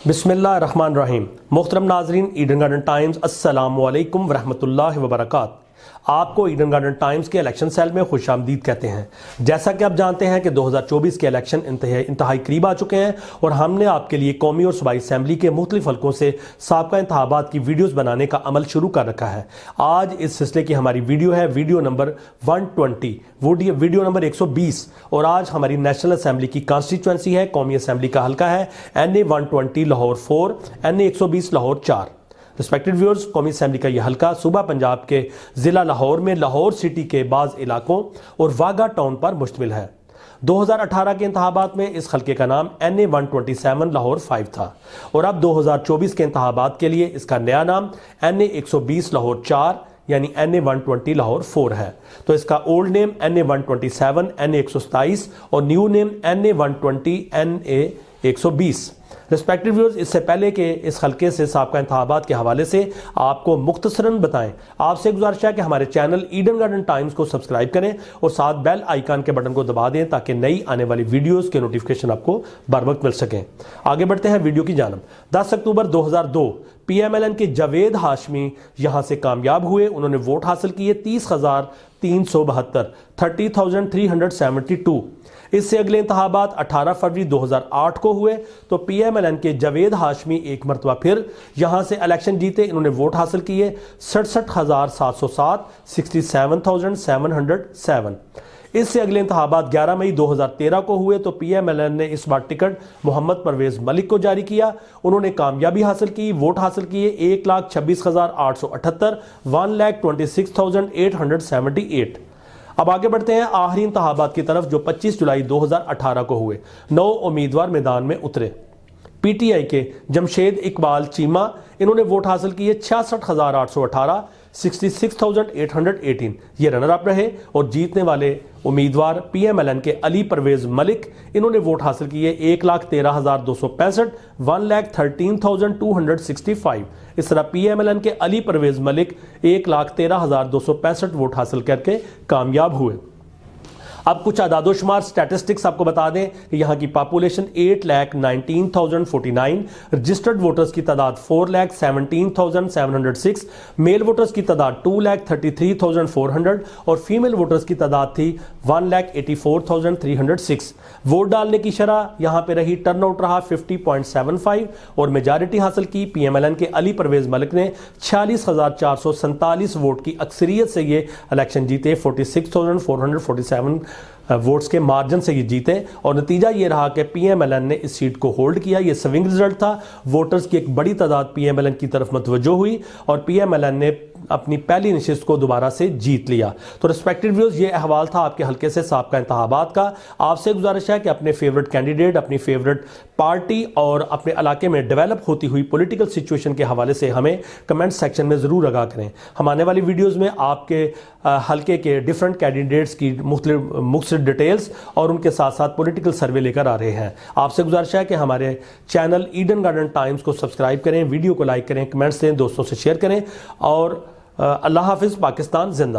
बिस्मिल्लाहिर्रहमानिर्रहीम। मोहतरम नाजरीन, ईडन गार्डन टाइम्स अस्सलामु अलैकुम वरहमतुल्लाहि वबरकात। आपको ईडन गार्डन टाइम्स के इलेक्शन सेल में खुशामदीद कहते हैं। जैसा कि आप जानते हैं कि 2024 के इलेक्शन इंतहाई करीब आ चुके हैं और हमने आपके लिए कौमी और सूबाई असम्बली के मुख्तलिफ हल्कों से साबका इंतखाबात की वीडियोज़ बनाने का अमल शुरू कर रखा है। आज इस सिलसिले की हमारी वीडियो है वीडियो नंबर 120, वीडियो नंबर 120। और आज हमारी नेशनल असम्बली की कॉन्स्टिट्यूंसी है, कौमी असम्बली का हल्का है NA 120 Lahore 4, NA 120 Lahore 4। Respected viewers, कौमी असम्बली का यह हल्का सूबा पंजाब के ज़िला लाहौर में लाहौर सिटी के बाज़ इलाकों और वाघा टाउन पर मुश्तमिल है। 2018 के इंतखाबात में इस हल्के का नाम NA 127 लाहौर 5 था और अब 2024 के इंतखाबात के लिए इसका नया नाम NA 120 लाहौर 4 यानी NA 120 लाहौर 4 है। तो इसका ओल्ड नेम NA 127, NA 127 और new name NA 120, NA 120। Respective viewers, इससे पहले कि इस हल्के से साबका इंतखाबात के हवाले से आपको मुख्तसरन बताएं, आपसे गुजारिश है कि हमारे चैनल ईडन गार्डन टाइम्स को सब्सक्राइब करें और साथ बेल आइकन के बटन को दबा दें ताकि नई आने वाली वीडियोस के नोटिफिकेशन आपको बर वक्त मिल सकें। आगे बढ़ते हैं वीडियो की जानब। 10 अक्टूबर 2002 PMLN के जावेद हाशमी यहां से कामयाब हुए। उन्होंने वोट हासिल किए 30,372, 30,372। इससे अगले इंतखाबात 18 फरवरी 2008 को हुए तो PMLN के जावेद हाशमी एक मरतबा फिर यहां से इलेक्शन जीते। इन्होंने वोट हासिल किए 67,707, 67,707। इससे अगले इंतखाबात 11 मई 2013 को हुए तो PMLN ने इस बार टिकट मोहम्मद परवेज मलिक को जारी किया। उन्होंने कामयाबी हासिल की, वोट हासिल किए 1,26,878, 1,26,878। अब आगे बढ़ते हैं आखिरी इंतखाबात की तरफ जो 25 जुलाई 2018 को हुए। 9 उम्मीदवार मैदान में उतरे। PTI के जमशेद इकबाल चीमा, इन्होंने वोट हासिल किए 66,818, 66,818। ये रनर अप रहे और जीतने वाले उम्मीदवार PMLN के अली परवेज मलिक, इन्होंने वोट हासिल किए 1,13,265, 1,13,265। इस तरह PMLN के अली परवेज मलिक 1,13,265 वोट हासिल करके कामयाब हुए। अब कुछ आदादोशुमार स्टैटिस्टिक्स आपको बता दें कि यहाँ की पॉपुलेशन 8,19,049, रजिस्टर्ड वोटर्स की तादाद 4,17,706, मेल वोटर्स की तादाद 2,33,400 और फीमेल वोटर्स की तादाद थी 1,84,306। वोट डालने की शरह यहाँ पे रही, टर्नआउट रहा 50.75 और मेजॉरिटी हासिल की PMLN के अली परवेज मलिक ने 46,447 वोट की अक्सरियत से ये इलेक्शन जीते। 46,447 वोट्स के मार्जिन से ये जीते और नतीजा ये रहा कि PMLN ने इस सीट को होल्ड किया। ये स्विंग रिजल्ट था। वोटर्स की एक बड़ी तादाद PMLN की तरफ मतवज्जो हुई और PMLN ने अपनी पहली नशिस्त को दोबारा से जीत लिया। तो रिस्पेक्टेड व्यूअर्स, ये अहवाल था आपके हल्के से साबका इंतखाबात का। आपसे गुजारिश है कि अपने फेवरेट कैंडिडेट, अपनी फेवरेट पार्टी और अपने इलाके में डेवलप होती हुई पॉलिटिकल सिचुएशन के हवाले से हमें कमेंट सेक्शन में ज़रूर आगाह करें। हम आने वाली वीडियोज़ में आपके हल्के के डिफरेंट कैंडिडेट्स की मुख्तलिफ डिटेल्स और उनके साथ साथ पॉलिटिकल सर्वे लेकर आ रहे हैं। आपसे गुजारिश है कि हमारे चैनल ईडन गार्डन टाइम्स को सब्सक्राइब करें, वीडियो को लाइक करें, कमेंट्स दें, दोस्तों से शेयर करें और अल्लाह हाफिज़। पाकिस्तान जिंदा।